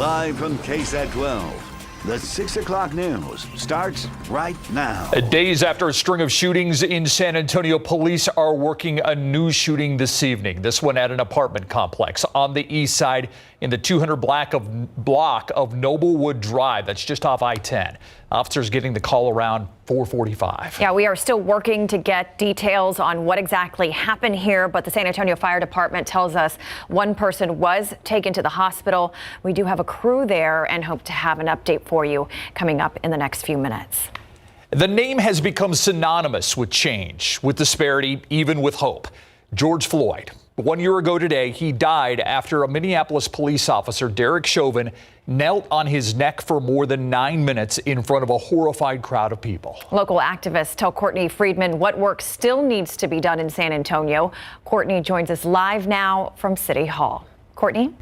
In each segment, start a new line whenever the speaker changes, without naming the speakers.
Live from KSAT 12, the 6 o'clock news starts right now.
Days after a string of shootings in San Antonio, police are working a new shooting this evening. This one at an apartment complex on the east side in the 200 block of Noblewood Drive. That's just off I-10. Officers getting the call around 4:45.
Yeah, we are still working to get details on what exactly happened here, but the San Antonio Fire Department tells us one person was taken to the hospital. We do have a crew there and hope to have an update for you coming up in the next few minutes.
The name has become synonymous with change, with disparity, even with hope. George Floyd. 1 year ago today, he died after a Minneapolis police officer, Derek Chauvin, knelt on his neck for more than 9 minutes in front of a horrified crowd of people.
Local activists tell Courtney Friedman what work still needs to be done in San Antonio. Courtney joins us live now from City Hall. Courtney?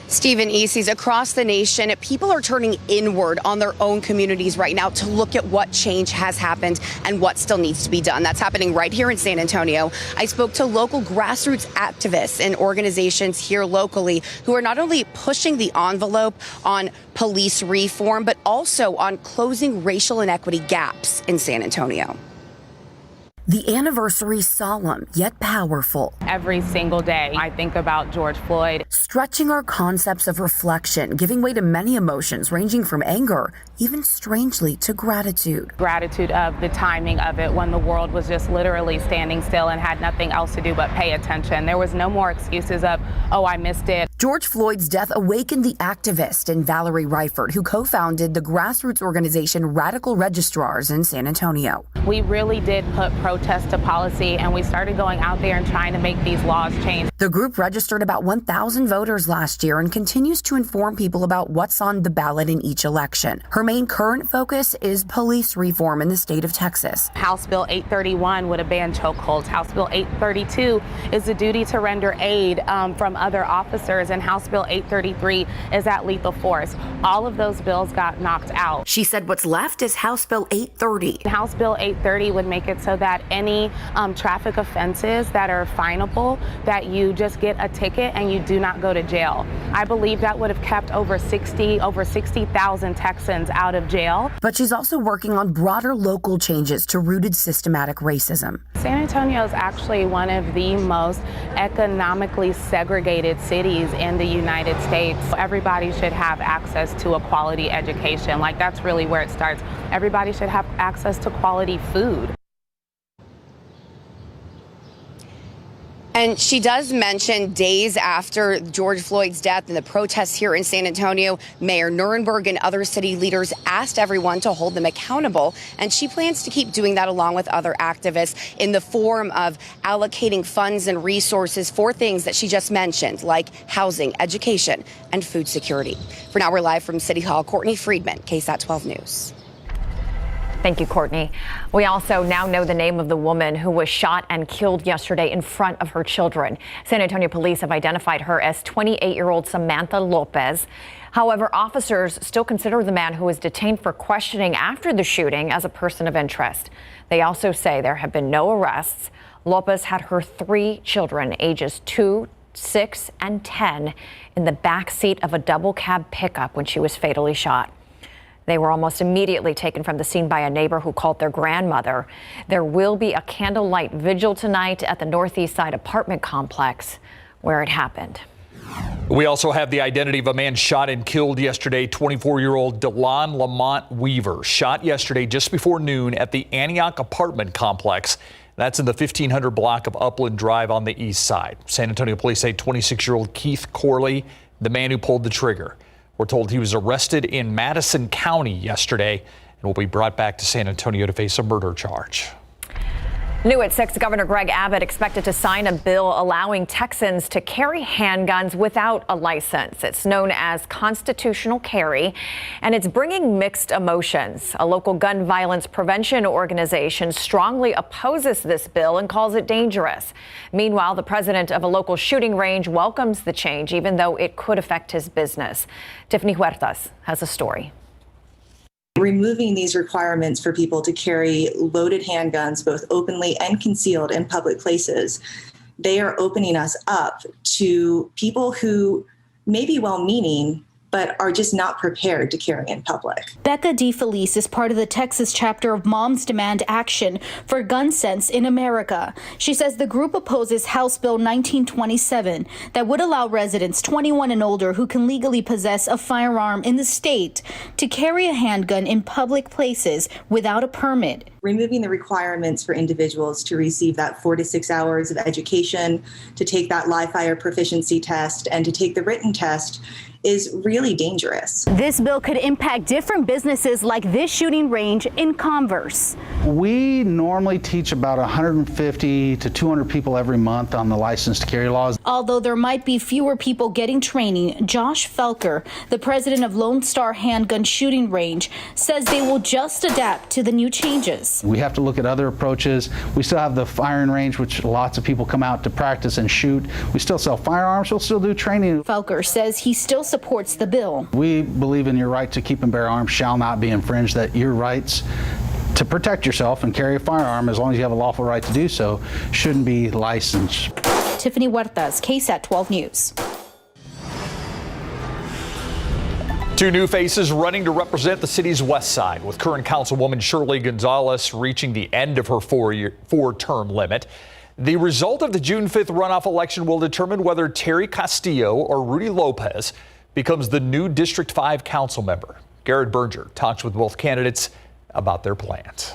Stephen, Easties, across the nation, people are turning inward on their own communities right now to look at what change has happened and what still needs to be done. That's happening right here in San Antonio. I spoke to local grassroots activists and organizations here locally who are not only pushing the envelope on police reform, but also on closing racial inequity gaps in San Antonio.
The anniversary solemn yet powerful.
Every single day I think about George Floyd.
Stretching our concepts of reflection, giving way to many emotions ranging from anger, even strangely to gratitude.
Gratitude of the timing of it when the world was just literally standing still and had nothing else to do but pay attention. There was no more excuses of, oh, I missed it.
George Floyd's death awakened the activist in Valerie Reifert, who co-founded the grassroots organization Radical Registrars in San Antonio.
We really did put protest to policy, and we started going out there and trying to make these laws change.
The group registered about 1,000 voters last year and continues to inform people about what's on the ballot in each election. Her main current focus is police reform in the state of Texas.
House Bill 831 would have banned chokeholds. House Bill 832 is the duty to render aid from other officers, and House Bill 833 is at lethal force. All of those bills got knocked out.
She said what's left is House Bill 830.
House Bill 830 would make it so that any traffic offenses that are finable, that you just get a ticket and you do not go to jail. I believe that would have kept over 60,000 Texans out of jail.
But she's also working on broader local changes to rooted systematic racism.
San Antonio is actually one of the most economically segregated cities in the United States. Everybody should have access to a quality education. Like, that's really where it starts. Everybody should have access to quality food.
And she does mention days after George Floyd's death and the protests here in San Antonio, Mayor Nirenberg and other city leaders asked everyone to hold them accountable. And she plans to keep doing that along with other activists in the form of allocating funds and resources for things that she just mentioned, like housing, education, and food security. For now, we're live from City Hall. Courtney Friedman, KSAT 12 News.
Thank you, Courtney. We also now know the name of the woman who was shot and killed yesterday in front of her children. San Antonio police have identified her as 28-year-old Samantha Lopez. However, officers still consider the man who was detained for questioning after the shooting as a person of interest. They also say there have been no arrests. Lopez had her 3 children, ages 2, 6, and 10, in the back seat of a double cab pickup when she was fatally shot. They were almost immediately taken from the scene by a neighbor who called their grandmother. There will be a candlelight vigil tonight at the Northeast Side apartment complex where it happened.
We also have the identity of a man shot and killed yesterday. 24-year-old DeLon Lamont Weaver shot yesterday just before noon at the Antioch apartment complex. That's in the 1500 block of Upland Drive on the east side. San Antonio police say 26-year-old Keith Corley, the man who pulled the trigger. We're told he was arrested in Madison County yesterday and will be brought back to San Antonio to face a murder charge.
New at 6, Governor Greg Abbott expected to sign a bill allowing Texans to carry handguns without a license. It's known as constitutional carry, and it's bringing mixed emotions. A local gun violence prevention organization strongly opposes this bill and calls it dangerous. Meanwhile, the president of a local shooting range welcomes the change, even though it could affect his business. Tiffany Huertas has a story.
Removing these requirements for people to carry loaded handguns, both openly and concealed in public places, they are opening us up to people who may be well-meaning, but are just not prepared to carry in public.
Becca DeFelice is part of the Texas chapter of Moms Demand Action for Gun Sense in America. She says the group opposes House Bill 1927 that would allow residents 21 and older who can legally possess a firearm in the state to carry a handgun in public places without a permit.
Removing the requirements for individuals to receive that 4 to 6 hours of education, to take that live fire proficiency test, and to take the written test is really dangerous.
This bill could impact different businesses like this shooting range in Converse.
We normally teach about 150 to 200 people every month on the license to carry laws.
Although there might be fewer people getting training, Josh Felker, the president of Lone Star Handgun Shooting Range, says they will just adapt to the new changes.
We have to look at other approaches. We still have the firing range, which lots of people come out to practice and shoot. We still sell firearms. We'll still do training.
Felker says he still supports the bill.
We believe in your right to keep and bear arms shall not be infringed, that your rights to protect yourself and carry a firearm, as long as you have a lawful right to do so, shouldn't be licensed.
Tiffany Huertas, KSAT 12 News.
Two new faces running to represent the city's west side, with current councilwoman Shirley Gonzalez reaching the end of her four-term limit. The result of the June 5th runoff election will determine whether Terry Castillo or Rudy Lopez becomes the new District 5 council member. Garrett Berger talks with both candidates about their plans.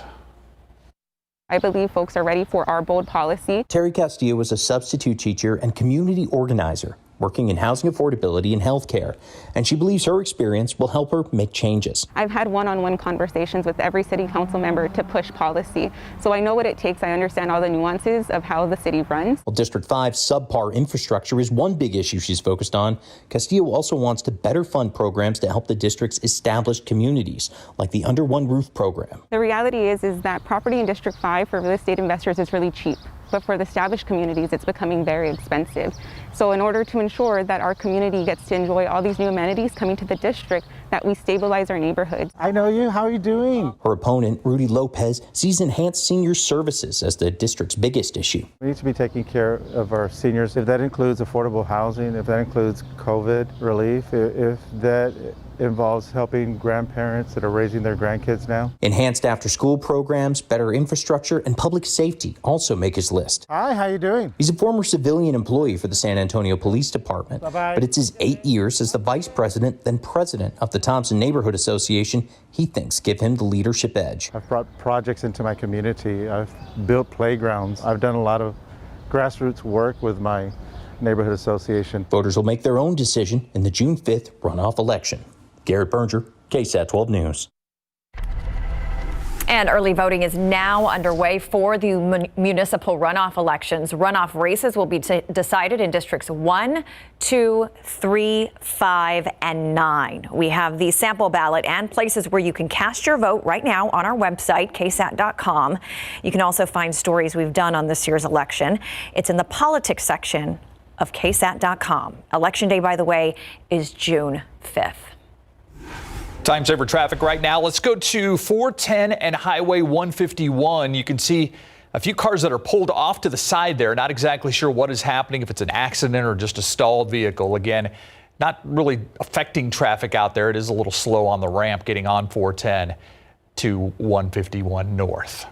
I believe folks are ready for our bold policy.
Terry Castillo was a substitute teacher and community organizer, working in housing affordability and healthcare, and she believes her experience will help her make changes.
I've had one-on-one conversations with every city council member to push policy, so I know what it takes. I understand all the nuances of how the city runs.
Well, District 5's subpar infrastructure is one big issue she's focused on. Castillo also wants to better fund programs to help the district's established communities, like the Under One Roof program.
The reality is that property in District 5 for real estate investors is really cheap. But for the established communities, it's becoming very expensive. So in order to ensure that our community gets to enjoy all these new amenities coming to the district, that we stabilize our neighborhoods.
I know you. How are you doing?
Her opponent, Rudy Lopez, sees enhanced senior services as the district's biggest issue.
We need to be taking care of our seniors. If that includes affordable housing, if that includes COVID relief, if that involves helping grandparents that are raising their grandkids now.
Enhanced after-school programs, better infrastructure, and public safety also make his list.
Hi, how you doing?
He's a former civilian employee for the San Antonio Police Department, but it's his 8 years as the vice president, then president of the Thompson Neighborhood Association he thinks give him the leadership edge.
I've brought projects into my community. I've built playgrounds. I've done a lot of grassroots work with my neighborhood association.
Voters will make their own decision in the June 5th runoff election. Garrett Berger, KSAT 12 News.
And early voting is now underway for the municipal runoff elections. Runoff races will be decided in districts 1, 2, 3, 5, and 9. We have the sample ballot and places where you can cast your vote right now on our website, KSAT.com. You can also find stories we've done on this year's election. It's in the politics section of KSAT.com. Election day, by the way, is June 5th.
Time saver traffic right now. Let's go to 410 and Highway 151. You can see a few cars that are pulled off to the side there. Not exactly sure what is happening, if it's an accident or just a stalled vehicle. Again, not really affecting traffic out there. It is a little slow on the ramp getting on 410 to 151 north.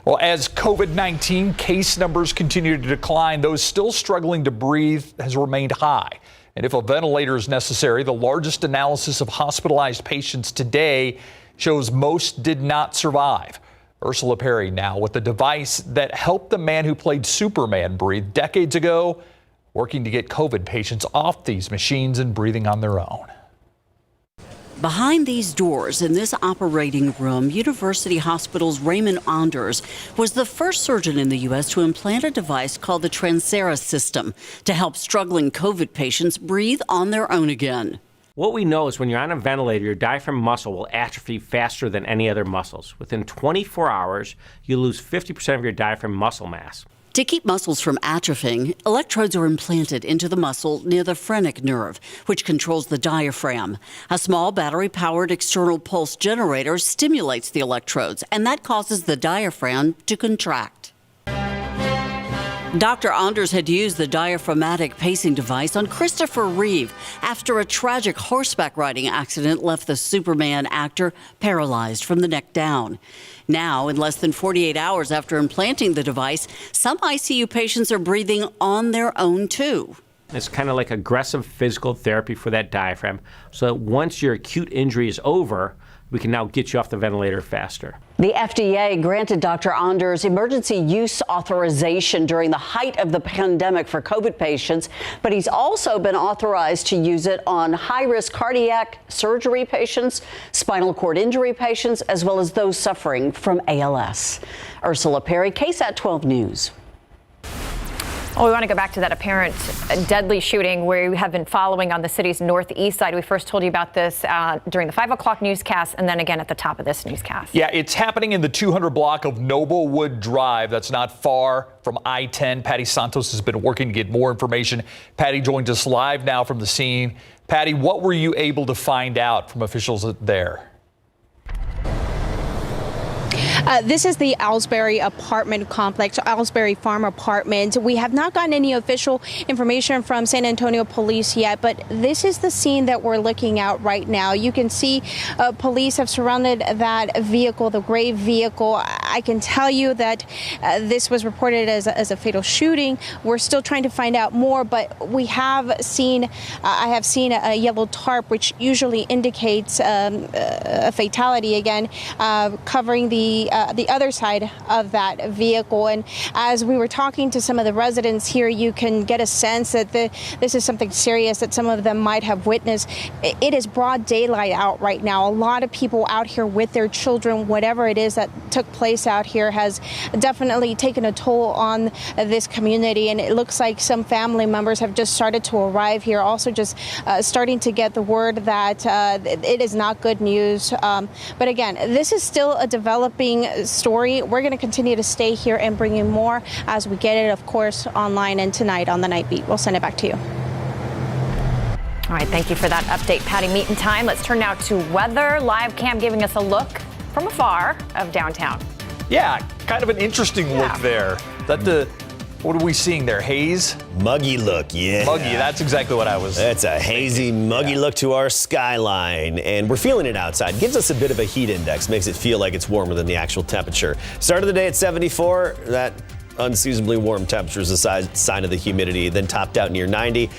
Well, as COVID-19 case numbers continue to decline, those still struggling to breathe has remained high. And if a ventilator is necessary, the largest analysis of hospitalized patients today shows most did not survive. Ursula Perry now with the device that helped the man who played Superman breathe decades ago, working to get COVID patients off these machines and breathing on their own.
Behind these doors in this operating room, University Hospital's Raymond Anders was the first surgeon in the U.S. to implant a device called the Transera system to help struggling COVID patients breathe on their own again.
What we know is when you're on a ventilator, your diaphragm muscle will atrophy faster than any other muscles. Within 24 hours, you lose 50% of your diaphragm muscle mass.
To keep muscles from atrophying, electrodes are implanted into the muscle near the phrenic nerve, which controls the diaphragm. A small battery-powered external pulse generator stimulates the electrodes, and that causes the diaphragm to contract. Dr. Anders had used the diaphragmatic pacing device on Christopher Reeve after a tragic horseback riding accident left the Superman actor paralyzed from the neck down. Now, in less than 48 hours after implanting the device, some ICU patients are breathing on their own, too.
It's kind of like aggressive physical therapy for that diaphragm, so that once your acute injury is over, we can now get you off the ventilator faster.
The FDA granted Dr. Anders emergency use authorization during the height of the pandemic for COVID patients, but he's also been authorized to use it on high-risk cardiac surgery patients, spinal cord injury patients, as well as those suffering from ALS. Ursula Perry, KSAT 12 News.
Well, we want to go back to that apparent deadly shooting we have been following on the city's northeast side. We first told you about this during the 5 o'clock newscast and then again at the top of this newscast.
Yeah, it's happening in the 200 block of Noblewood Drive. That's not far from I-10. Patty Santos has been working to get more information. Patty joins us live now from the scene. Patty, what were you able to find out from officials there?
This is the Owlsbury apartment complex, Owlsbury Farm apartment. We have not gotten any official information from San Antonio police yet, but this is the scene that we're looking at right now. You can see police have surrounded that vehicle, the gray vehicle. I can tell you that this was reported as a fatal shooting. We're still trying to find out more, but we have seen, I have seen a yellow tarp, which usually indicates a fatality again, covering the other side of that vehicle. And as we were talking to some of the residents here, you can get a sense that this is something serious that some of them might have witnessed. It is broad daylight out right now. A lot of people out here with their children. Whatever it is that took place out here has definitely taken a toll on this community. And it looks like some family members have just started to arrive here, also just starting to get the word that it is not good news. But again, this is still a developing story. We're going to continue to stay here and bring you more as we get it, of course, online and tonight on the Night Beat. We'll send it back to you.
All right, thank you for that update, Patty. Meeting time. Let's turn now to weather. Live cam giving us a look from afar of downtown.
Yeah, kind of an interesting look there. What are we seeing there? Haze?
Muggy look, yeah.
Muggy, that's exactly what I was.
That's a hazy, muggy look to our skyline, and we're feeling it outside. Gives us a bit of a heat index, makes it feel like it's warmer than the actual temperature. Start of the day at 74, that unseasonably warm temperature is a sign of the humidity, then topped out near 90.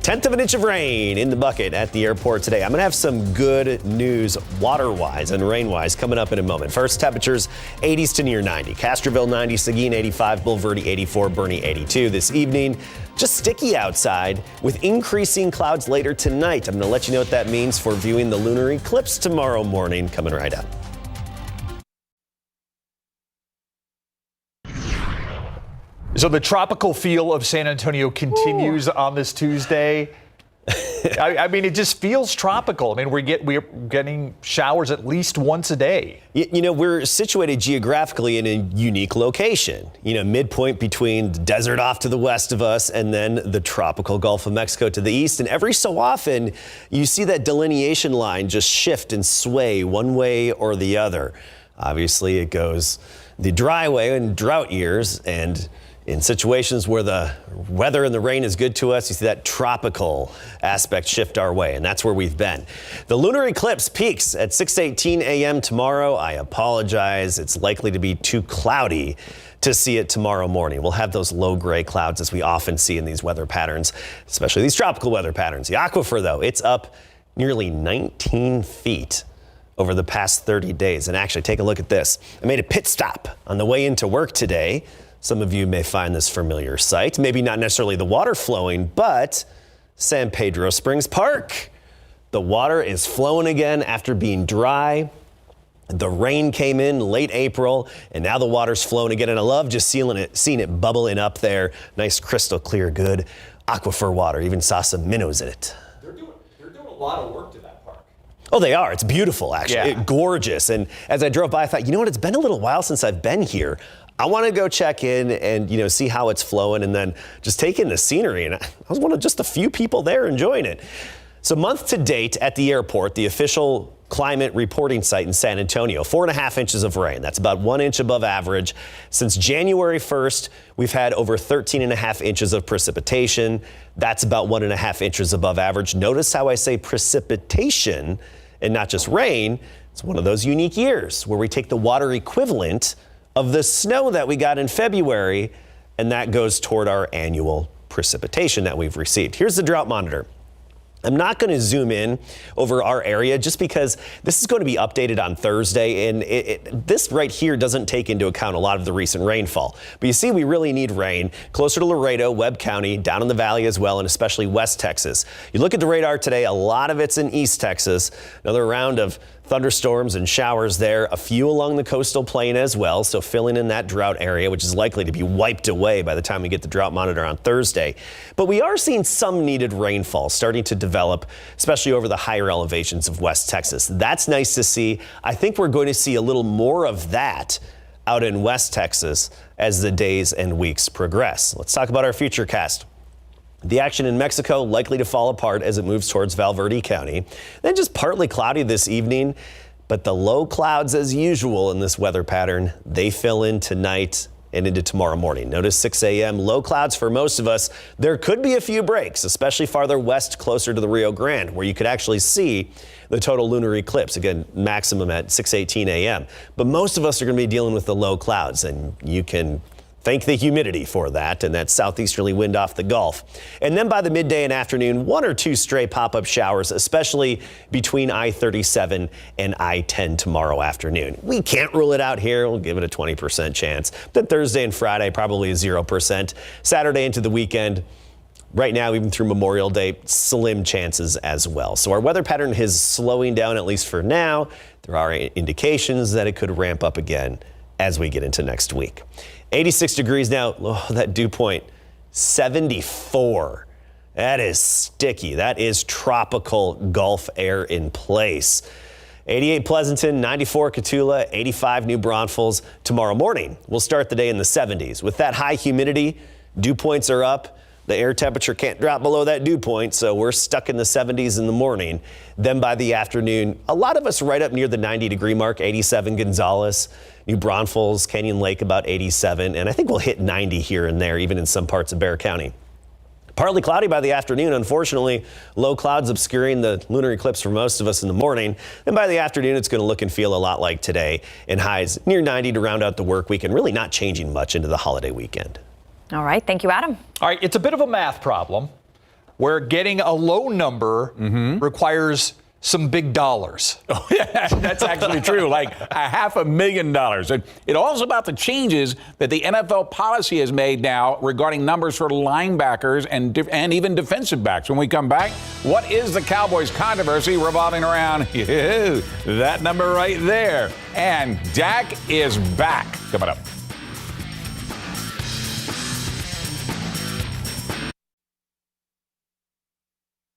1/10 of an inch of rain in the bucket at the airport today. I'm going to have some good news water-wise and rain-wise coming up in a moment. First, temperatures 80s to near 90. Castroville 90, Seguin 85, Bulverde 84, Bernie 82. This evening, just sticky outside with increasing clouds later tonight. I'm going to let you know what that means for viewing the lunar eclipse tomorrow morning. Coming right up.
So the tropical feel of San Antonio continues on this Tuesday. I mean, it just feels tropical. I mean, we're getting showers at least once a day.
You know, we're situated geographically in a unique location. You know, midpoint between the desert off to the west of us and then the tropical Gulf of Mexico to the east. And every so often, you see that delineation line just shift and sway one way or the other. Obviously, it goes the dry way in drought years, and in situations where the weather and the rain is good to us, you see that tropical aspect shift our way, and that's where we've been. The lunar eclipse peaks at 6:18 a.m. tomorrow. I apologize. It's likely to be too cloudy to see it tomorrow morning. We'll have those low gray clouds as we often see in these weather patterns, especially these tropical weather patterns. The aquifer, though, it's up nearly 19 feet over the past 30 days. And actually, take a look at this. I made a pit stop on the way into work today. Some of you may find this familiar sight. Maybe not necessarily the water flowing, but San Pedro Springs Park. The water is flowing again after being dry. The rain came in late April, and now the water's flowing again. And I love just seeing it bubbling up there. Nice crystal clear, good aquifer water. Even saw some minnows in it.
They're doing a lot of work to that park.
Oh, they are. It's beautiful, actually.
Yeah.
Gorgeous. And as I drove by, I thought, you know what? It's been a little while since I've been here. I want to go check in and, you know, see how it's flowing and then just take in the scenery. And I was one of just a few people there enjoying it. So month to date at the airport, the official climate reporting site in San Antonio. 4.5 inches of rain. That's about 1 inch above average. Since January 1st, we've had over 13.5 inches of precipitation. That's about 1.5 inches above average. Notice how I say precipitation and not just rain. It's one of those unique years where we take the water equivalent of the snow that we got in February, and that goes toward our annual precipitation that we've received. Here's the drought monitor. I'm not going to zoom in over our area just because this is going to be updated on Thursday, and this right here doesn't take into account a lot of the recent rainfall. But you see, we really need rain closer to Laredo, Webb County, down in the valley as well, and especially West Texas. You look at the radar today, a lot of it's in East Texas. Another round of thunderstorms and showers there, a few along the coastal plain as well, so filling in that drought area, which is likely to be wiped away by the time we get the drought monitor on Thursday. But we are seeing some needed rainfall starting to develop, especially over the higher elevations of West Texas. That's nice to see. I think we're going to see a little more of that out in West Texas as the days and weeks progress. Let's talk about our FUTURECAST. The action in Mexico likely to fall apart as it moves towards Valverde County. Then just partly cloudy this evening, but the low clouds as usual in this weather pattern, they fill in tonight and into tomorrow morning. Notice 6 a.m. low clouds for most of us. There could be a few breaks, especially farther west closer to the Rio Grande, where you could actually see the total lunar eclipse. Again, maximum at 6:18 a.m. But most of us are going to be dealing with the low clouds, and you can thank the humidity for that and that southeasterly wind off the Gulf. And then by the midday and afternoon, 1 or 2 stray pop-up showers, especially between I-37 and I-10 tomorrow afternoon. We can't rule it out here. We'll give it a 20% chance. Then Thursday and Friday, probably a 0%. Saturday into the weekend, right now, even through Memorial Day, slim chances as well. So our weather pattern is slowing down, at least for now. There are indications that it could ramp up again as we get into next week. 86 degrees now. Oh, that dew point, 74. That is sticky. That is tropical Gulf air in place. 88 Pleasanton, 94 Cotulla, 85 New Braunfels. Tomorrow morning, we'll start the day in the 70s. With that high humidity, dew points are up. The air temperature can't drop below that dew point, so we're stuck in the 70s in the morning. Then by the afternoon, a lot of us right up near the 90-degree mark, 87 Gonzales, New Braunfels, Canyon Lake about 87, and I think we'll hit 90 here and there, even in some parts of Bexar County. Partly cloudy by the afternoon, unfortunately. Low clouds obscuring the lunar eclipse for most of us in the morning. And by the afternoon, it's going to look and feel a lot like today, and highs near 90 to round out the work week, and really not changing much into the holiday weekend.
All right. Thank you, Adam.
All right. It's a bit of a math problem where getting a low number requires some big dollars.
Oh, yeah, that's actually true, like $500,000. It all is about the changes that the NFL policy has made now regarding numbers for linebackers and even defensive backs. When we come back, what is the Cowboys controversy revolving around that number right there? And Dak is back. Coming up.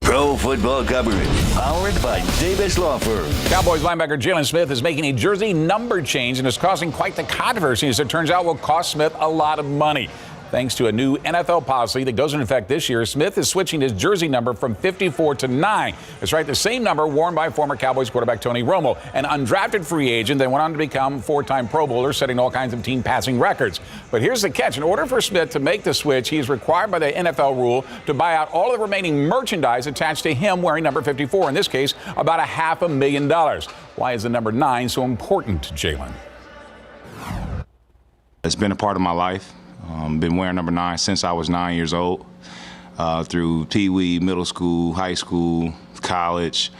Pro football coverage, powered by Davis Law Firm.
Cowboys linebacker Jalen Smith is making a jersey number change and is causing quite the controversy, as it turns out will cost Smith a lot of money. Thanks to a new NFL policy that goes into effect this year, Smith is switching his jersey number from 54 to 9. That's right, the same number worn by former Cowboys quarterback Tony Romo, an undrafted free agent that went on to become 4-time Pro Bowler, setting all kinds of team passing records. But here's the catch. In order for Smith to make the switch, he is required by the NFL rule to buy out all of the remaining merchandise attached to him wearing number 54, in this case, about $500,000. Why is the number 9 so important to Jalen?
It's been a part of my life. Been wearing number 9 since I was 9 years old, through Pee Wee, middle school, high school, college,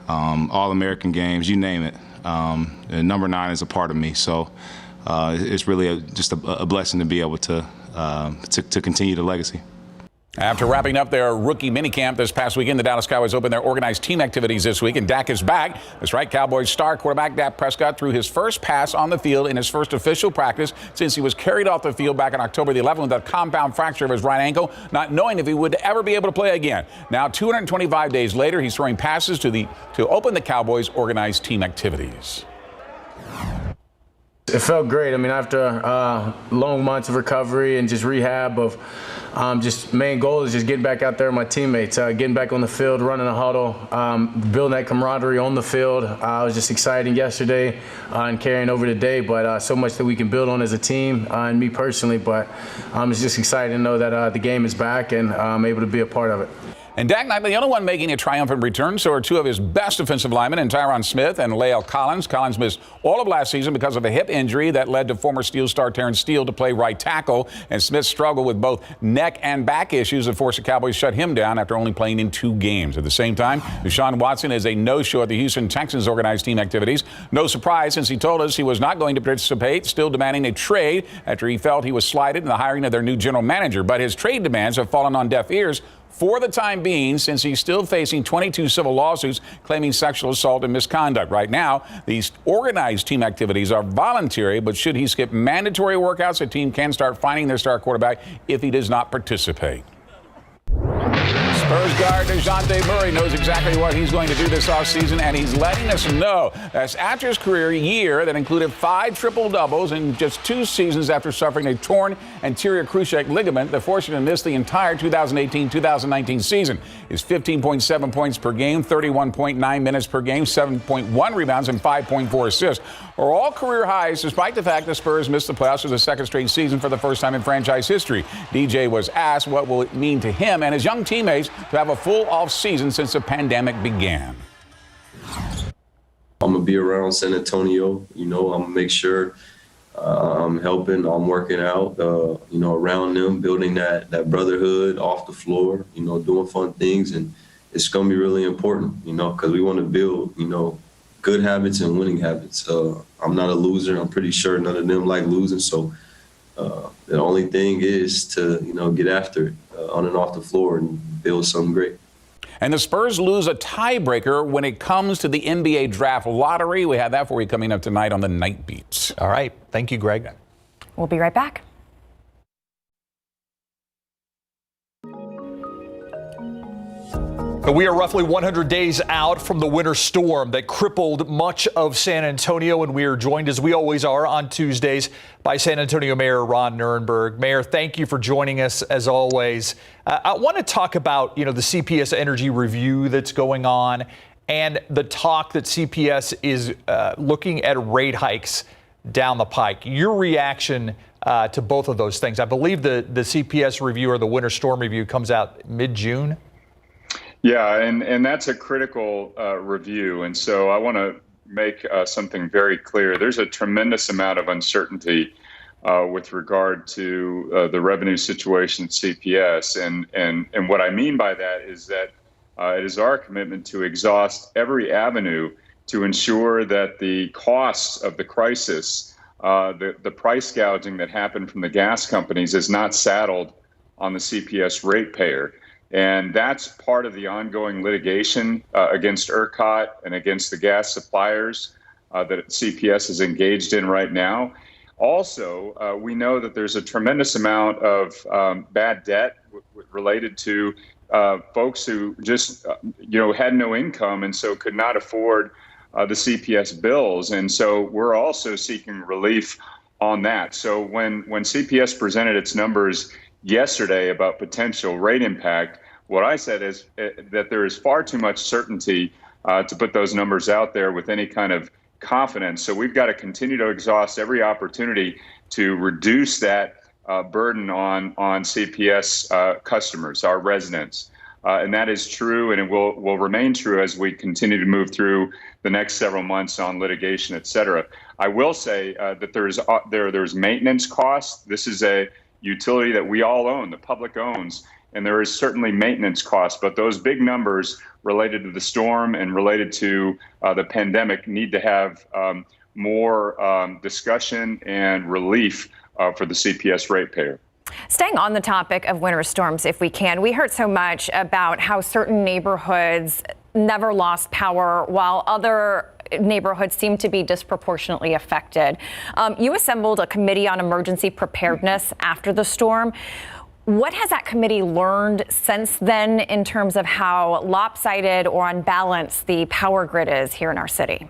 All-American games, you name it. And number 9 is a part of me, so it's really just a blessing to be able to continue the legacy.
After wrapping up their rookie minicamp this past weekend, the Dallas Cowboys opened their organized team activities this week, and Dak is back. That's right, Cowboys star quarterback Dak Prescott threw his first pass on the field in his first official practice since he was carried off the field back on October the 11th with a compound fracture of his right ankle, not knowing if he would ever be able to play again. Now, 225 days later, he's throwing passes to open the Cowboys organized team activities.
It felt great. I mean, after long months of recovery and just rehab of just main goal is just getting back out there with my teammates, getting back on the field, running a huddle, building that camaraderie on the field. It was just exciting yesterday and carrying over today, but so much that we can build on as a team and me personally. But it's just exciting to know that the game is back and I'm able to be a part of it.
And Dak not the only one making a triumphant return, so are two of his best offensive linemen in Tyron Smith and Lael Collins. Collins missed all of last season because of a hip injury that led to former Steel star Terrence Steele to play right tackle. And Smith struggled with both neck and back issues that forced the Cowboys shut him down after only playing in 2 games. At the same time, Deshaun Watson is a no-show at the Houston Texans organized team activities. No surprise, since he told us he was not going to participate, still demanding a trade after he felt he was slighted in the hiring of their new general manager. But his trade demands have fallen on deaf ears for the time being, since he's still facing 22 civil lawsuits claiming sexual assault and misconduct. Right now, these organized team activities are voluntary, but should he skip mandatory workouts, the team can start fining their star quarterback if he does not participate. Spurs guard DeJounte Murray knows exactly what he's going to do this offseason, and he's letting us know. That's after his career year that included 5 triple-doubles in just 2 seasons after suffering a torn anterior cruciate ligament that forced him to miss the entire 2018-2019 season. His 15.7 points per game, 31.9 minutes per game, 7.1 rebounds, and 5.4 assists are all career highs, despite the fact the Spurs missed the playoffs for the 2nd straight season for the first time in franchise history. DJ was asked what will it mean to him and his young teammates to have a full off season since the pandemic began.
I'm going to be around San Antonio. I'm going to make sure I'm helping, I'm working out, around them, building that brotherhood off the floor, doing fun things. And it's going to be really important, because we want to build, good habits and winning habits. I'm not a loser. I'm pretty sure none of them like losing. So the only thing is to, get after it on and off the floor and build something great.
And the Spurs lose a tiebreaker when it comes to the NBA draft lottery. We have that for you coming up tonight on the Night Beats.
All right. Thank you, Greg.
We'll be right back.
We are roughly 100 days out from the winter storm that crippled much of San Antonio, and we are joined, as we always are on Tuesdays, by San Antonio Mayor Ron Nirenberg. Mayor, thank you for joining us, as always. I want to talk about, the CPS energy review that's going on and the talk that CPS is looking at rate hikes down the pike. Your reaction to both of those things? I believe the CPS review, or the winter storm review, comes out mid-June.
Yeah, and that's a critical review. And so I want to make something very clear. There's a tremendous amount of uncertainty with regard to the revenue situation at CPS. And what I mean by that is that it is our commitment to exhaust every avenue to ensure that the costs of the crisis, the price gouging that happened from the gas companies, is not saddled on the CPS ratepayer. And that's part of the ongoing litigation against ERCOT and against the gas suppliers that CPS is engaged in right now. Also, we know that there's a tremendous amount of bad debt related to folks who just, had no income and so could not afford the CPS bills. And so we're also seeking relief on that. So when CPS presented its numbers yesterday about potential rate impact, what I said is that there is far too much certainty to put those numbers out there with any kind of confidence. So we've got to continue to exhaust every opportunity to reduce that burden on CPS customers, our residents. And that is true, and it will remain true as we continue to move through the next several months on litigation, et cetera. I will say that there's maintenance costs. This is a utility that we all own, the public owns, and there is certainly maintenance costs, but those big numbers related to the storm and related to the pandemic need to have more discussion and relief for the CPS ratepayer.
Staying on the topic of winter storms, if we can, we heard so much about how certain neighborhoods never lost power while other neighborhoods seem to be disproportionately affected. You assembled a committee on emergency preparedness after the storm. What has that committee learned since then in terms of how lopsided or unbalanced the power grid is here in our city?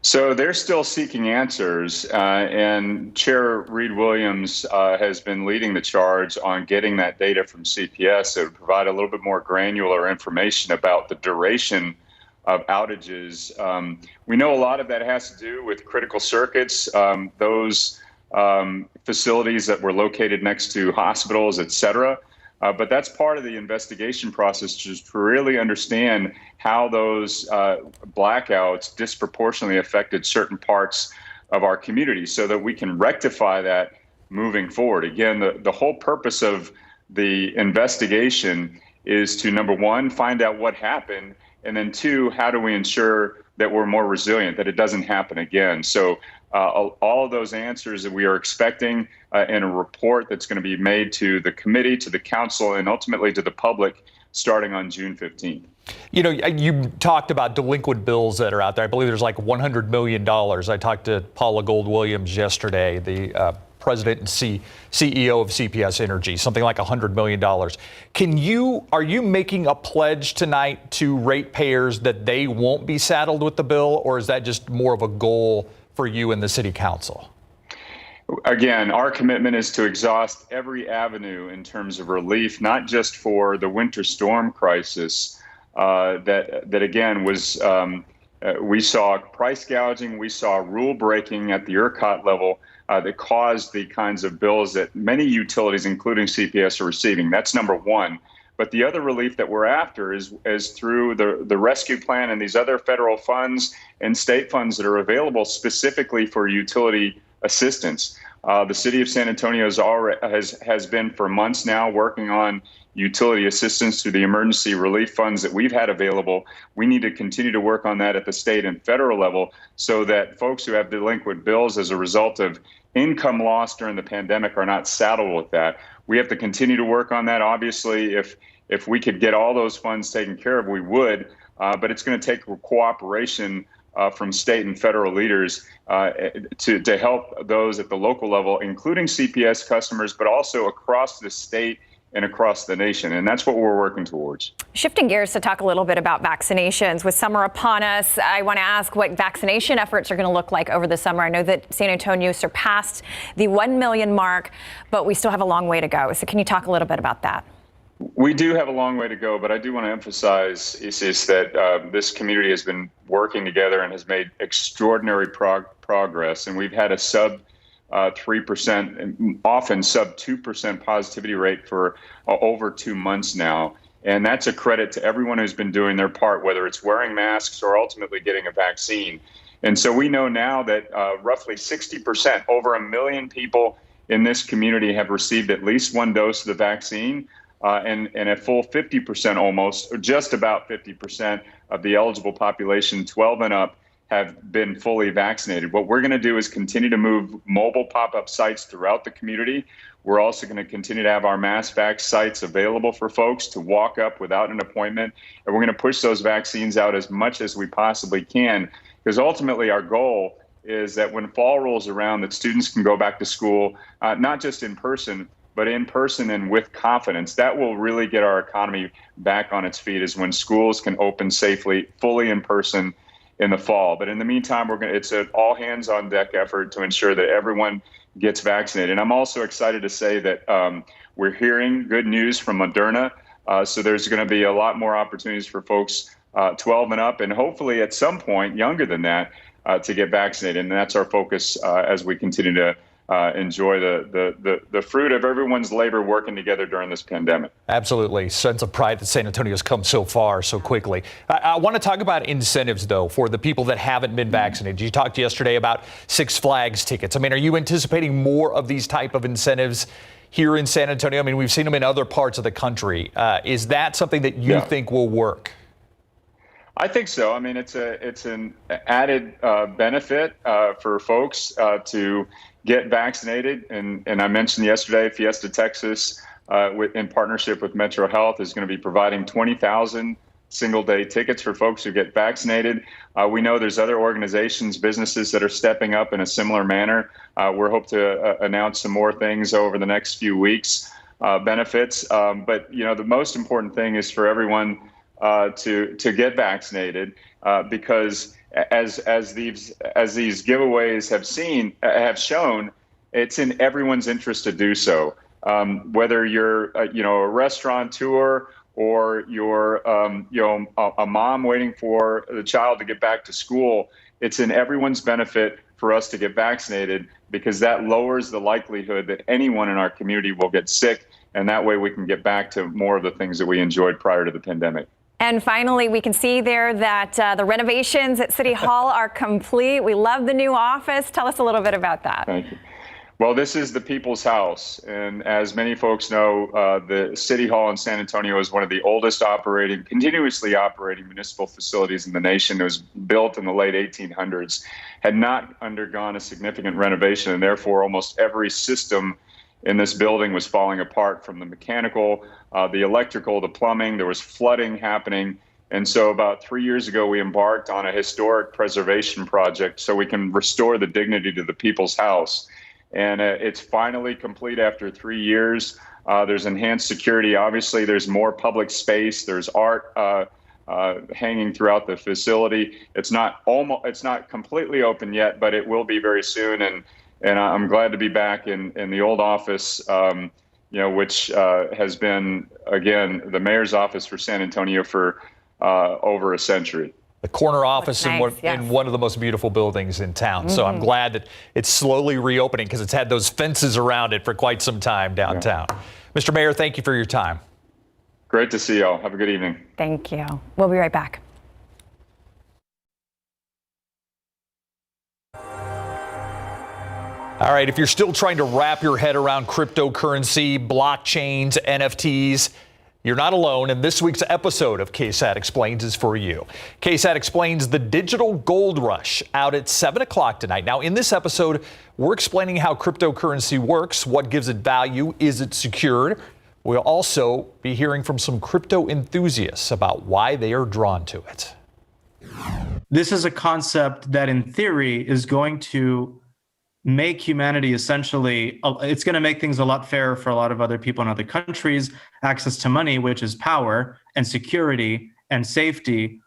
So they're still seeking answers, and Chair Reed Williams has been leading the charge on getting that data from CPS that would provide a little bit more granular information about the duration of outages. We know a lot of that has to do with critical circuits, those facilities that were located next to hospitals, et cetera. But that's part of the investigation process, just to really understand how those blackouts disproportionately affected certain parts of our community so that we can rectify that moving forward. Again, the whole purpose of the investigation is to, number one, find out what happened, and then two, how do we ensure that we're more resilient, that it doesn't happen again. So all of those answers that we are expecting in a report that's going to be made to the committee, to the council, and ultimately to the public starting on June 15th.
You know, you talked about delinquent bills that are out there. I believe there's like $100 million. I talked to Paula Gold-Williams yesterday, the president and CEO of CPS Energy, something like $100 million. Are you making a pledge tonight to ratepayers that they won't be saddled with the bill, or is that just more of a goal for you and the city council?
Again, our commitment is to exhaust every avenue in terms of relief, not just for the winter storm crisis that again was, we saw price gouging, we saw rule breaking at the ERCOT level that caused the kinds of bills that many utilities, including CPS, are receiving. That's number one. But the other relief that we're after is through the rescue plan and these other federal funds and state funds that are available specifically for utility assistance. The city of San Antonio has been for months now working on utility assistance through the emergency relief funds that we've had available. We need to continue to work on that at the state and federal level so that folks who have delinquent bills as a result of income loss during the pandemic are not saddled with that. We have to continue to work on that. Obviously, if we could get all those funds taken care of, we would, but it's going to take cooperation from state and federal leaders to help those at the local level, including CPS customers, but also across the state and across the nation. And that's what we're working towards.
Shifting gears to talk a little bit about vaccinations. With summer upon us, I want to ask what vaccination efforts are going to look like over the summer. I know that San Antonio surpassed the 1 million mark, but we still have a long way to go. So can you talk a little bit about that?
We do have a long way to go, but I do want to emphasize, Isis, that this community has been working together and has made extraordinary progress. And we've had a sub 3%, often sub 2% positivity rate for over 2 months now. And that's a credit to everyone who's been doing their part, whether it's wearing masks or ultimately getting a vaccine. And so we know now that roughly 60%, over 1 million people in this community have received at least one dose of the vaccine. And a full 50% almost, or just about 50% of the eligible population, 12 and up, have been fully vaccinated. What we're going to do is continue to move mobile pop-up sites throughout the community. We're also going to continue to have our mass vax sites available for folks to walk up without an appointment. And we're going to push those vaccines out as much as we possibly can, because ultimately our goal is that when fall rolls around, that students can go back to school, not just in person, but in person and with confidence. That will really get our economy back on its feet, is when schools can open safely, fully in person in the fall. But in the meantime, it's an all hands on deck effort to ensure that everyone gets vaccinated. And I'm also excited to say that we're hearing good news from Moderna. So there's going to be a lot more opportunities for folks 12 and up, and hopefully at some point younger than that to get vaccinated. And that's our focus as we continue to enjoy the fruit of everyone's labor working together during this pandemic.
Absolutely. Sense of pride that San Antonio has come so far so quickly. I want to talk about incentives, though, for the people that haven't been vaccinated. You talked yesterday about Six Flags tickets. I mean, are you anticipating more of these type of incentives here in San Antonio? I mean, we've seen them in other parts of the country. Is that something that you think will work?
I think so. I mean, it's an added benefit for folks to get vaccinated. And I mentioned yesterday, Fiesta Texas, in partnership with Metro Health, is going to be providing 20,000 single-day tickets for folks who get vaccinated. We know there's other organizations, businesses that are stepping up in a similar manner. We're hope to announce some more things over the next few weeks, benefits. But, you know, the most important thing is for everyone to get vaccinated because as these giveaways have shown, it's in everyone's interest to do so. Whether you're a restaurateur or you're a mom waiting for the child to get back to school, it's in everyone's benefit for us to get vaccinated because that lowers the likelihood that anyone in our community will get sick, and that way we can get back to more of the things that we enjoyed prior to the pandemic.
And finally, we can see there that the renovations at City Hall are complete. We love the new office. Tell us a little bit about that.
Thank you. Well, this is the people's house. And as many folks know, the City Hall in San Antonio is one of the oldest continuously operating municipal facilities in the nation. It was built in the late 1800s, had not undergone a significant renovation, and therefore almost every system in this building was falling apart, from the mechanical, the electrical, the plumbing. There was flooding happening. And so about 3 years ago, we embarked on a historic preservation project so we can restore the dignity to the people's house. And it's finally complete after 3 years. There's enhanced security. Obviously, there's more public space. There's art hanging throughout the facility. It's not completely open yet, but it will be very soon. And I'm glad to be back in the old office, which has been, again, the mayor's office for San Antonio for over a century.
The corner office
nice,
in one of the most beautiful buildings in town. So I'm glad that it's slowly reopening because it's had those fences around it for quite some time downtown. Yeah. Mr. Mayor, thank you for your time.
Great to see y'all. Have a good evening.
Thank you. We'll be right back.
All right, if you're still trying to wrap your head around cryptocurrency, blockchains, NFTs, you're not alone, and this week's episode of KSAT Explains is for you. KSAT Explains the digital gold rush, out at 7 o'clock tonight. Now, in this episode, we're explaining how cryptocurrency works, what gives it value, is it secured? We'll also be hearing from some crypto enthusiasts about why they are drawn to it.
This is a concept that, in theory, is going to make humanity essentially, it's going to make things a lot fairer for a lot of other people in other countries. Access to money, which is power and security and safety.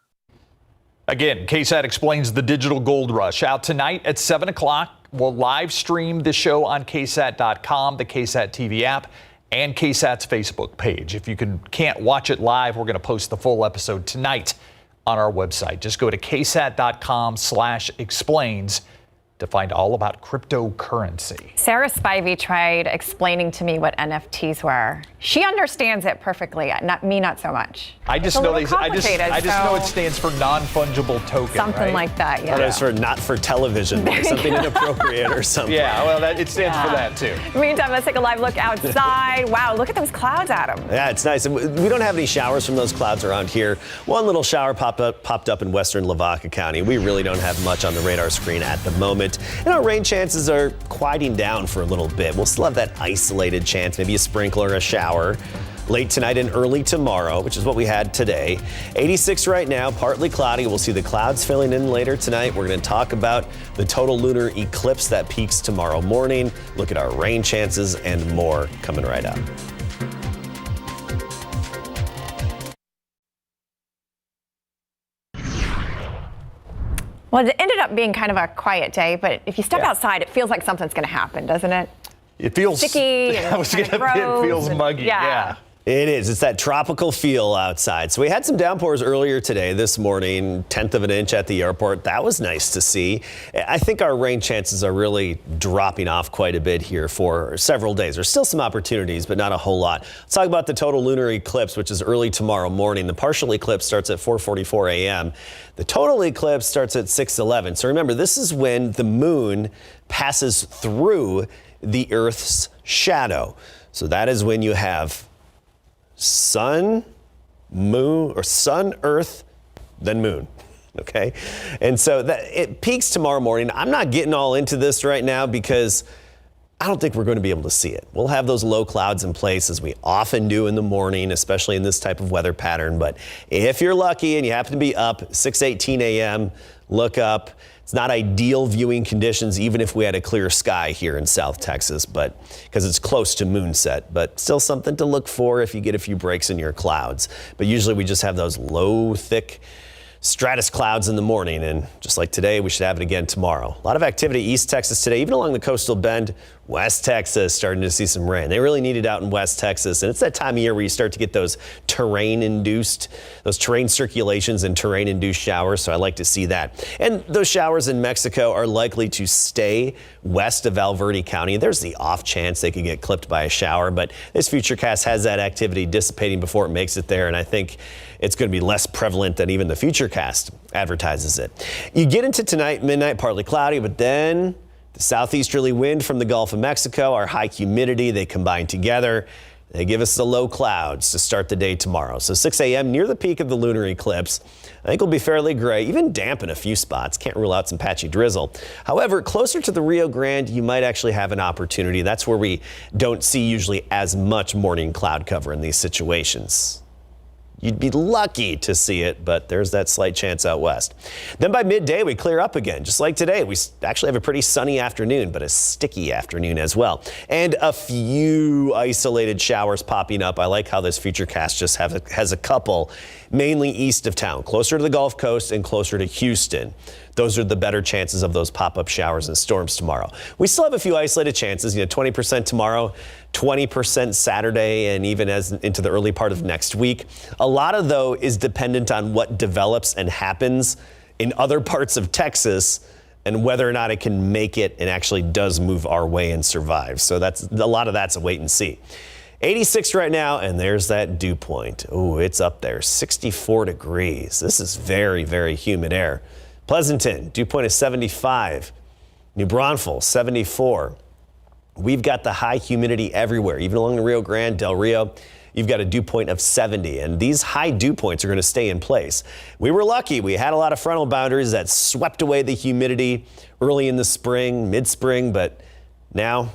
Again, KSAT Explains the digital gold rush, out tonight at 7 o'clock. We'll live stream the show on KSAT.com, the KSAT TV app, and KSAT's Facebook page. If you can't watch it live, we're going to post the full episode tonight on our website. Just go to KSAT.com/explains to find all about cryptocurrency.
Sarah Spivey tried explaining to me what NFTs were. She understands it perfectly. Not so much.
I just know know it stands for non-fungible token.
Something like that, yeah.
It's for not for television, like something inappropriate or something.
Yeah, well, it stands for that too.
Meantime, let's take a live look outside. Wow, look at those clouds, Adam.
Yeah, it's nice. And we don't have any showers from those clouds around here. One little shower popped up in western Lavaca County. We really don't have much on the radar screen at the moment. And our rain chances are quieting down for a little bit. We'll still have that isolated chance, maybe a sprinkle or a shower late tonight and early tomorrow, which is what we had today. 86 right now, partly cloudy. We'll see the clouds filling in later tonight. We're going to talk about the total lunar eclipse that peaks tomorrow morning, look at our rain chances and more coming right up.
Well, it ended up being kind of a quiet day, but if you step outside, it feels like something's going to happen, doesn't it?
It feels
sticky. And
it feels muggy. Yeah.
It is. It's that tropical feel outside. So we had some downpours earlier today, this morning, 1/10 of an inch at the airport. That was nice to see. I think our rain chances are really dropping off quite a bit here for several days. There's still some opportunities, but not a whole lot. Let's talk about the total lunar eclipse, which is early tomorrow morning. The partial eclipse starts at 4:44 a.m. The total eclipse starts at 6:11. So remember, this is when the moon passes through the Earth's shadow. So that is when you have sun, moon, or sun, Earth, then moon. Okay. And so it peaks tomorrow morning. I'm not getting all into this right now because I don't think we're going to be able to see it. We'll have those low clouds in place as we often do in the morning, especially in this type of weather pattern. But if you're lucky and you happen to be up 6:18 a.m., look up. It's not ideal viewing conditions, even if we had a clear sky here in South Texas, but because it's close to moonset, but still something to look for if you get a few breaks in your clouds. But usually we just have those low, thick stratus clouds in the morning, and just like today, we should have it again tomorrow. A lot of activity East Texas today, even along the coastal bend. West Texas starting to see some rain. They really need it out in West Texas, and it's that time of year where you start to get those terrain circulations and terrain-induced showers, so I like to see that. And those showers in Mexico are likely to stay west of Valverde County. There's the off chance they could get clipped by a shower, but this FutureCast has that activity dissipating before it makes it there, and I think it's going to be less prevalent than even the FutureCast advertises it. You get into tonight, midnight, partly cloudy, but then the southeasterly wind from the Gulf of Mexico, our high humidity, they combine together. They give us the low clouds to start the day tomorrow. So 6 a.m. near the peak of the lunar eclipse, I think will be fairly gray, even damp in a few spots. Can't rule out some patchy drizzle. However, closer to the Rio Grande, you might actually have an opportunity. That's where we don't see usually as much morning cloud cover in these situations. You'd be lucky to see it, but there's that slight chance out west. Then by midday, we clear up again. Just like today, we actually have a pretty sunny afternoon, but a sticky afternoon as well. And a few isolated showers popping up. I like how this FutureCast just has a couple, mainly east of town, closer to the Gulf Coast and closer to Houston. Those are the better chances of those pop-up showers and storms tomorrow. We still have a few isolated chances, 20% tomorrow, 20% Saturday, and even as into the early part of next week. A lot of, though, is dependent on what develops and happens in other parts of Texas and whether or not it can make it and actually does move our way and survive. So a lot of that's a wait and see. 86 right now, and there's that dew point. Oh, it's up there, 64 degrees. This is very, very humid air. Pleasanton, dew point is 75. New Braunfels, 74. We've got the high humidity everywhere, even along the Rio Grande, Del Rio. You've got a dew point of 70, and these high dew points are going to stay in place. We were lucky. We had a lot of frontal boundaries that swept away the humidity early in the spring, mid-spring, but now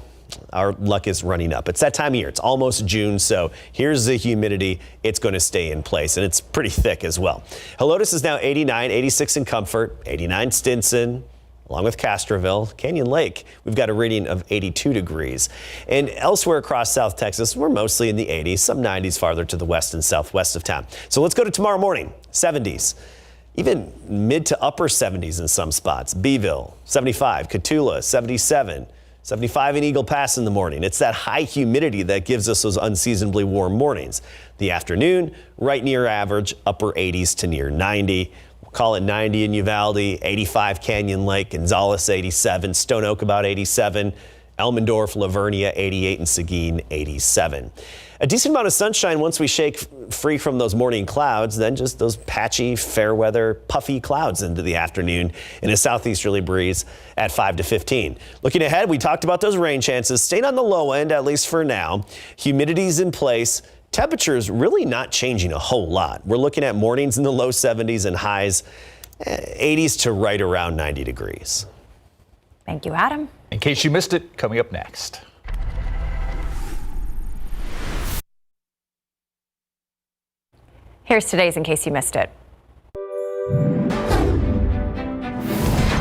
our luck is running up. It's that time of year. It's almost June, so here's the humidity. It's going to stay in place, and it's pretty thick as well. Helotes is now 89, 86 in Comfort, 89 Stinson, along with Castroville. Canyon Lake, we've got a reading of 82 degrees. And elsewhere across South Texas, we're mostly in the 80s, some 90s farther to the west and southwest of town. So let's go to tomorrow morning, 70s. Even mid to upper 70s in some spots. Beeville, 75, Cotulla, 77. 75 in Eagle Pass in the morning. It's that high humidity that gives us those unseasonably warm mornings. The afternoon, right near average, upper 80s to near 90. We'll call it 90 in Uvalde, 85 Canyon Lake, Gonzales 87, Stone Oak about 87, Elmendorf, Lavernia 88, and Seguin 87. A decent amount of sunshine once we shake free from those morning clouds, then just those patchy, fair weather, puffy clouds into the afternoon and a southeasterly breeze at 5 to 15. Looking ahead, we talked about those rain chances, staying on the low end, at least for now. Humidity's in place. Temperatures really not changing a whole lot. We're looking at mornings in the low 70s and highs 80s to right around 90 degrees.
Thank you, Adam.
In case you missed it, coming up next.
Here's today's in case you missed it.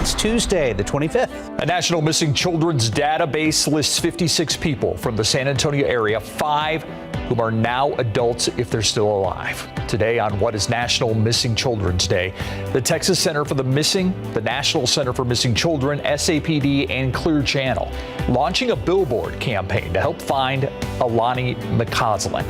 It's Tuesday, the 25th.
A national missing children's database lists 56 people from the San Antonio area, 5 whom are now adults if they're still alive. Today on what is National Missing Children's Day, the Texas Center for the Missing, the National Center for Missing Children, SAPD, and Clear Channel launching a billboard campaign to help find Alani McCausland.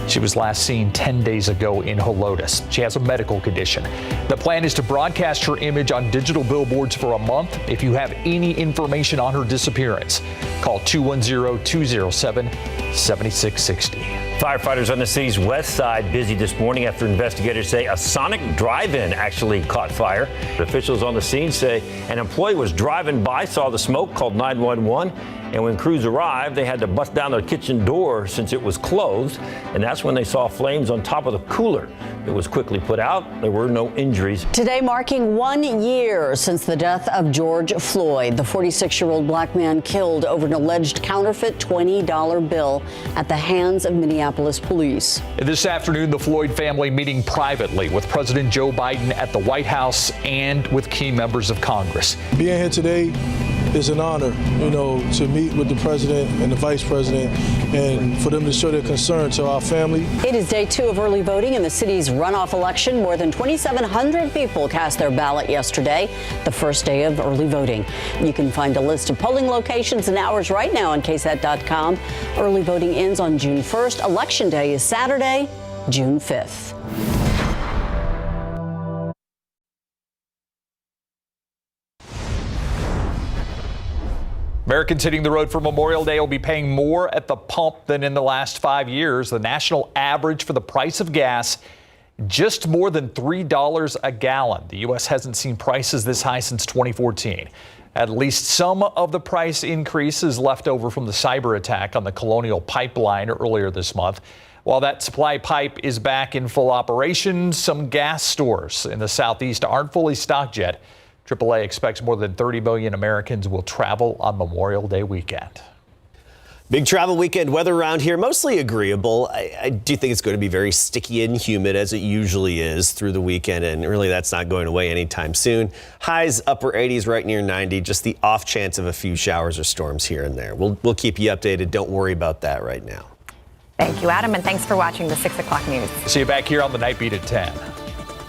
She was last seen 10 days ago in Helotes. She has a medical condition. The plan is to broadcast her image on digital billboards for a month. If you have any information on her disappearance, call 210-207-7660.
Firefighters on the city's west side busy this morning after investigators say a Sonic drive-in actually caught fire. Officials on the scene say an employee was driving by, saw the smoke, called 911. And when crews arrived, they had to bust down their kitchen door since it was closed. And that's when they saw flames on top of the cooler. It was quickly put out. There were no injuries.
Today marking 1 year since the death of George Floyd, the 46-year-old black man killed over an alleged counterfeit $20 bill
at the hands of Minneapolis police.
This afternoon, the Floyd family meeting privately with President Joe Biden at the White House and with key members of Congress.
Being here today is an honor, to meet with the president and the vice president and for them to show their concern to our family.
It is day 2 of early voting in the city's runoff election. More than 2,700 people cast their ballot yesterday, the first day of early voting. You can find a list of polling locations and hours right now on KSAT.com. Early voting ends on June 1st. Election day is Saturday, June 5th.
Americans hitting the road for Memorial Day will be paying more at the pump than in the last 5 years. The national average for the price of gas, just more than $3 a gallon. The U.S. hasn't seen prices this high since 2014. At least some of the price increase is left over from the cyber attack on the Colonial Pipeline earlier this month. While that supply pipe is back in full operation, some gas stores in the southeast aren't fully stocked yet. AAA expects more than 30 million Americans will travel on Memorial Day weekend.
Big travel weekend weather around here, mostly agreeable. I do think it's going to be very sticky and humid as it usually is through the weekend, and really that's not going away anytime soon. Highs upper 80s, right near 90, just the off chance of a few showers or storms here and there. We'll keep you updated. Don't worry about that right now.
Thank you, Adam, and thanks for watching the 6 o'clock news.
See you back here on the Night Beat at 10.